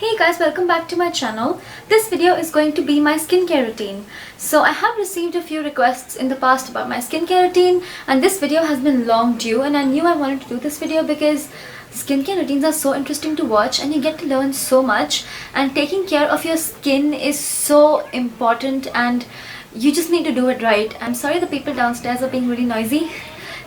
Hey guys, welcome back to my channel. This video is going to be my skincare routine. So I have received a few requests in the past about my skincare routine, and this video has been long due, and I knew I wanted to do this video because skincare routines are so interesting to watch and you get to learn so much, and taking care of your skin is so important and you just need to do it right. I'm sorry the people downstairs are being really noisy.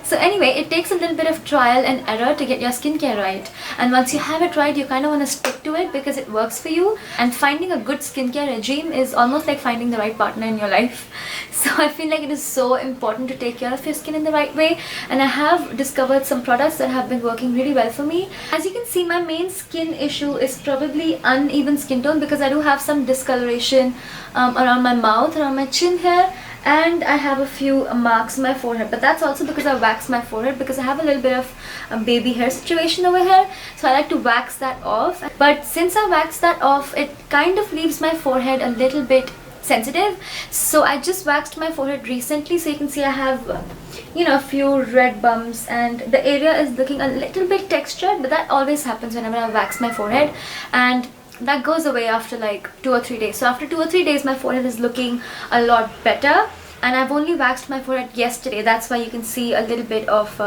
So anyway, it takes a little bit of trial and error to get your skincare right, and once you have it right, you kind of want to stick to it because it works for you, and finding a good skincare regime is almost like finding the right partner in your life. So I feel like it is so important to take care of your skin in the right way, and I have discovered some products that have been working really well for me. As you can see, my main skin issue is probably uneven skin tone because I do have some discoloration around my mouth, around my chin here, and I have a few marks on my forehead, but that's also because I waxed my forehead because I have a little bit of a baby hair situation over here, so I like to wax that off. But since I waxed that off, it kind of leaves my forehead a little bit sensitive, so I just waxed my forehead recently. So you can see I have a few red bumps and the area is looking a little bit textured, but that always happens whenever I wax my forehead, and that goes away after like 2 or 3 days. So after 2 or 3 days, my forehead is looking a lot better, and I've only waxed my forehead yesterday. That's why you can see a little bit of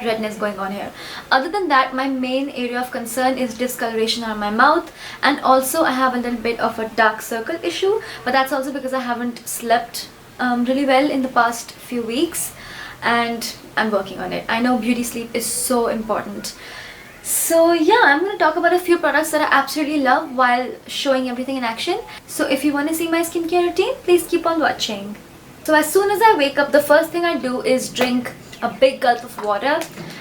redness going on here. Other than that, my main area of concern is discoloration on my mouth, and also I have a little bit of a dark circle issue, but that's also because I haven't slept really well in the past few weeks, and I'm working on it. I know beauty sleep is so important. So yeah, I'm going to talk about a few products that I absolutely love while showing everything in action. So if you want to see my skincare routine, please keep on watching. So as soon as I wake up, the first thing I do is drink a big gulp of water,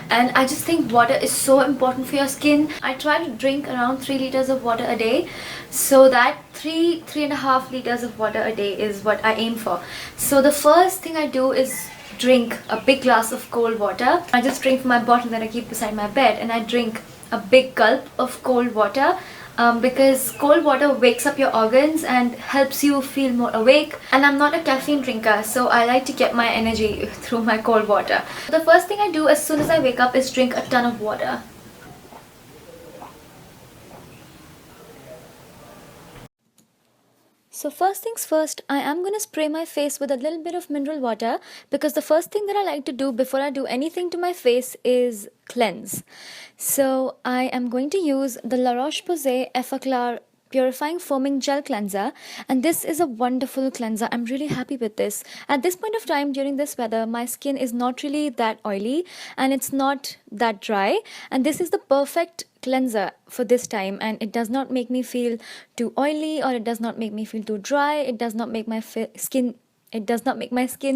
and I just think water is so important for your skin. I try to drink around 3 liters of water a day, so that 3.5 liters of water a day is what I aim for. So the first thing I do is drink a big glass of cold water. I just drink from my bottle that I keep beside my bed, and I drink a big gulp of cold water because cold water wakes up your organs and helps you feel more awake, and I'm not a caffeine drinker, so I like to get my energy through my cold water. The first thing I do as soon as I wake up is drink a ton of water. So first things first, I am going to spray my face with a little bit of mineral water, because the first thing that I like to do before I do anything to my face is cleanse. So I am going to use the La-Roche-Posay Effaclar Purifying Foaming Gel Cleanser, and this is a wonderful cleanser. I'm really happy with this. At this point of time during this weather, my skin is not really that oily and it's not that dry, and this is the perfect cleanser for this time, and it does not make me feel too oily, or it does not make me feel too dry. It does not make my skin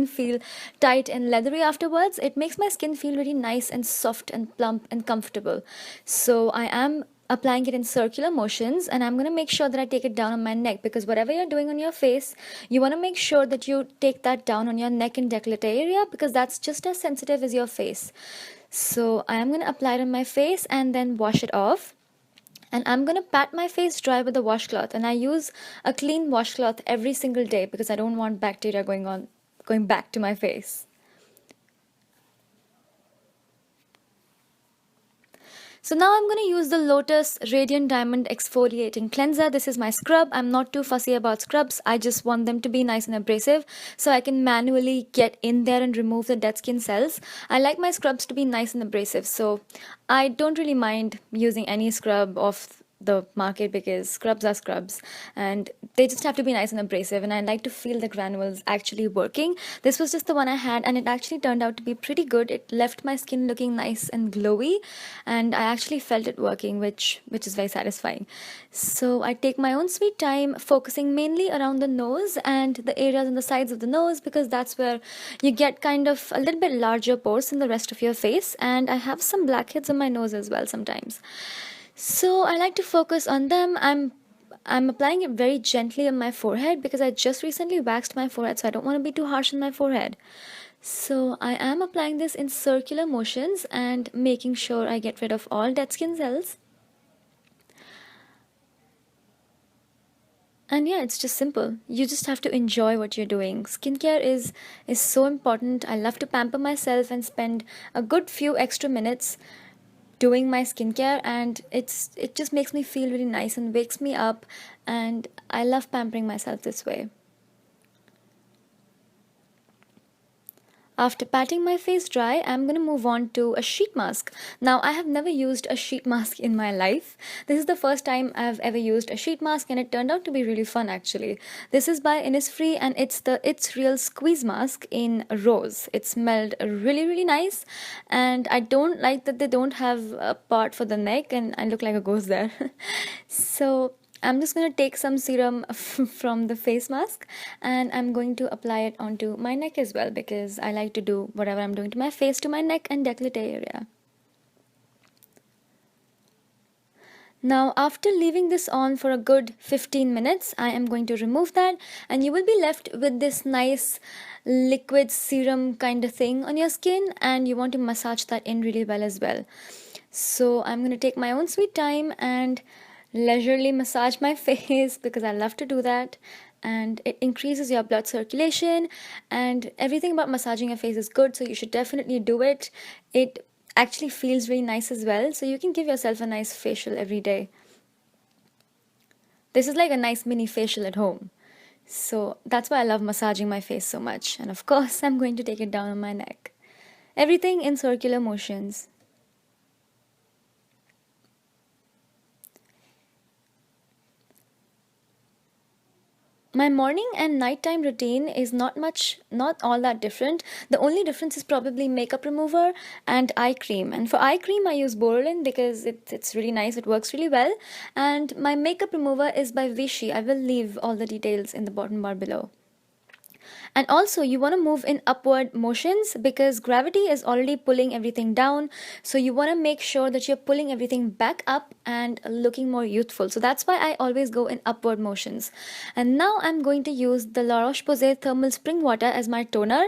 feel tight and leathery afterwards. It makes my skin feel really nice and soft and plump and comfortable. So I am applying it in circular motions, and I'm going to make sure that I take it down on my neck, because whatever you're doing on your face, you want to make sure that you take that down on your neck and décolleté area, because that's just as sensitive as your face. So I am going to apply it on my face and then wash it off. And I'm going to pat my face dry with a washcloth, and I use a clean washcloth every single day because I don't want bacteria going back to my face. So now I'm going to use the Lotus Radiant Diamond Exfoliating Cleanser. This is my scrub. I'm not too fussy about scrubs. I just want them to be nice and abrasive so I can manually get in there and remove the dead skin cells. I like my scrubs to be nice and abrasive, so I don't really mind using any scrub of the market, because scrubs are scrubs and they just have to be nice and abrasive, and I like to feel the granules actually working. This was just the one I had, and it actually turned out to be pretty good. It left my skin looking nice and glowy, and I actually felt it working, which is very satisfying. So I take my own sweet time, focusing mainly around the nose and the areas on the sides of the nose, because that's where you get kind of a little bit larger pores than the rest of your face, and I have some blackheads on my nose as well sometimes. So I like to focus on them. I'm applying it very gently on my forehead because I just recently waxed my forehead, so I don't want to be too harsh on my forehead. So I am applying this in circular motions and making sure I get rid of all dead skin cells. And yeah, it's just simple. You just have to enjoy what you're doing. Skincare is so important. I love to pamper myself and spend a good few extra minutes doing my skincare, and it just makes me feel really nice and wakes me up, and I love pampering myself this way. After patting my face dry, I'm going to move on to a sheet mask. Now, I have never used a sheet mask in my life. This is the first time I've ever used a sheet mask, and it turned out to be really fun actually. This is by Innisfree, and it's the It's Real Squeeze Mask in Rose. It smelled really, really nice, and I don't like that they don't have a part for the neck, and I look like a ghost there. So I'm just going to take some serum from the face mask, and I'm going to apply it onto my neck as well, because I like to do whatever I'm doing to my face to my neck and décolleté area. Now, after leaving this on for a good 15 minutes, I am going to remove that, and you will be left with this nice liquid serum kind of thing on your skin, and you want to massage that in really well as well. So I'm going to take my own sweet time and leisurely massage my face, because I love to do that, and it increases your blood circulation, and everything about massaging your face is good, so you should definitely do it. It actually feels really nice as well, so you can give yourself a nice facial every day. This is like a nice mini facial at home. So that's why I love massaging my face so much. And of course, I'm going to take it down on my neck. Everything in circular motions. My morning and nighttime routine is not all that different. The only difference is probably makeup remover and eye cream. And for eye cream, I use Boroline because it's really nice. It works really well. And my makeup remover is by Vichy. I will leave all the details in the bottom bar below. And also, you want to move in upward motions because gravity is already pulling everything down. So you want to make sure that you're pulling everything back up and looking more youthful. So that's why I always go in upward motions. And now I'm going to use the La-Roche-Posay Thermal Spring Water as my toner.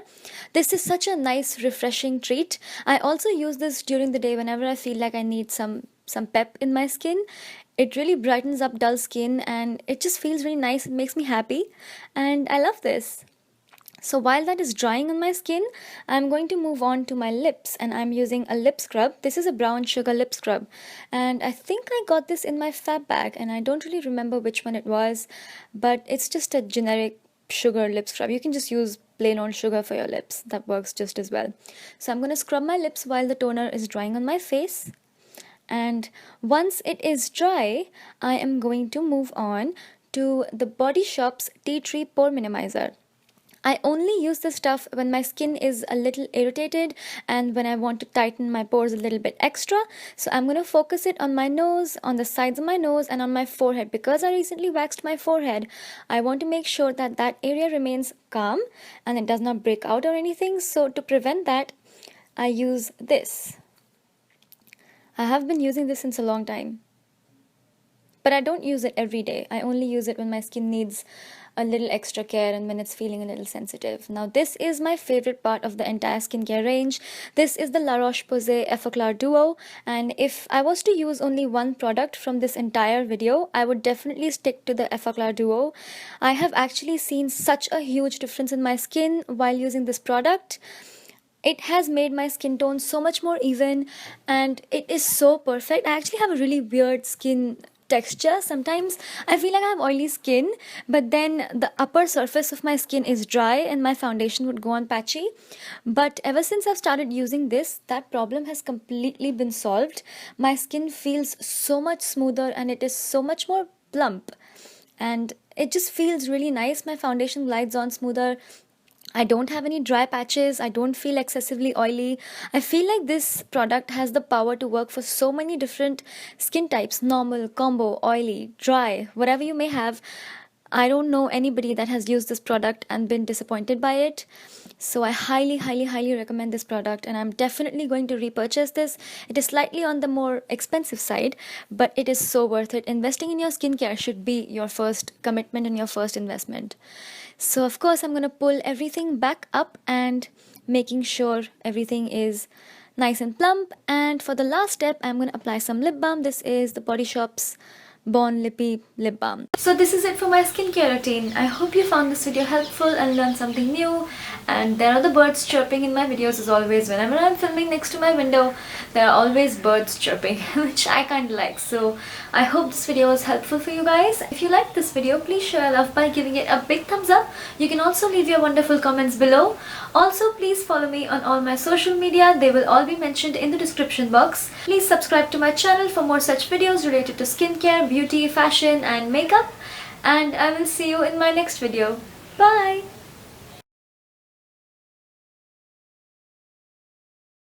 This is such a nice, refreshing treat. I also use this during the day whenever I feel like I need some pep in my skin. It really brightens up dull skin, and it just feels really nice. It makes me happy, and I love this. So while that is drying on my skin, I'm going to move on to my lips, and I'm using a lip scrub. This is a brown sugar lip scrub, and I think I got this in my fab bag, and I don't really remember which one it was, but it's just a generic sugar lip scrub. You can just use plain old sugar for your lips. That works just as well. So I'm going to scrub my lips while the toner is drying on my face. And once it is dry, I am going to move on to the Body Shop's Tea Tree Pore Minimiser. I only use this stuff when my skin is a little irritated and when I want to tighten my pores a little bit extra. So I'm going to focus it on my nose, on the sides of my nose, and on my forehead. Because I recently waxed my forehead, I want to make sure that that area remains calm and it does not break out or anything. So to prevent that, I use this. I have been using this since a long time, but I don't use it every day. I only use it when my skin needs a little extra care and when it's feeling a little sensitive. Now, this is my favorite part of the entire skincare range. This is the La-Roche-Posay Effaclar Duo, and if I was to use only one product from this entire video, I would definitely stick to the Effaclar Duo. I have actually seen such a huge difference in my skin while using this product. It has made my skin tone so much more even, and it is so perfect. I actually have a really weird skin texture. Sometimes I feel like I have oily skin, but then the upper surface of my skin is dry and my foundation would go on patchy. But ever since I've started using this, that problem has completely been solved. My skin feels so much smoother and it is so much more plump, and it just feels really nice. My foundation glides on smoother. I don't have any dry patches. I don't feel excessively oily. I feel like this product has the power to work for so many different skin types: normal, combo, oily, dry, whatever you may have. I don't know anybody that has used this product and been disappointed by it. So I highly, highly, highly recommend this product, and I'm definitely going to repurchase this. It is slightly on the more expensive side, but it is so worth it. Investing in your skincare should be your first commitment and your first investment. So of course, I'm going to pull everything back up and making sure everything is nice and plump. And for the last step, I'm going to apply some lip balm. This is the Body Shop's Born Lippy lip balm. So this is it for my skincare routine. I hope you found this video helpful and learned something new. And there are the birds chirping in my videos as always. Whenever I'm filming next to my window, there are always birds chirping, which I kind of like. So I hope this video was helpful for you guys. If you liked this video, please show your love by giving it a big thumbs up. You can also leave your wonderful comments below. Also, please follow me on all my social media. They will all be mentioned in the description box. Please subscribe to my channel for more such videos related to skincare, beauty, fashion and makeup. And I will see you in my next video. Bye!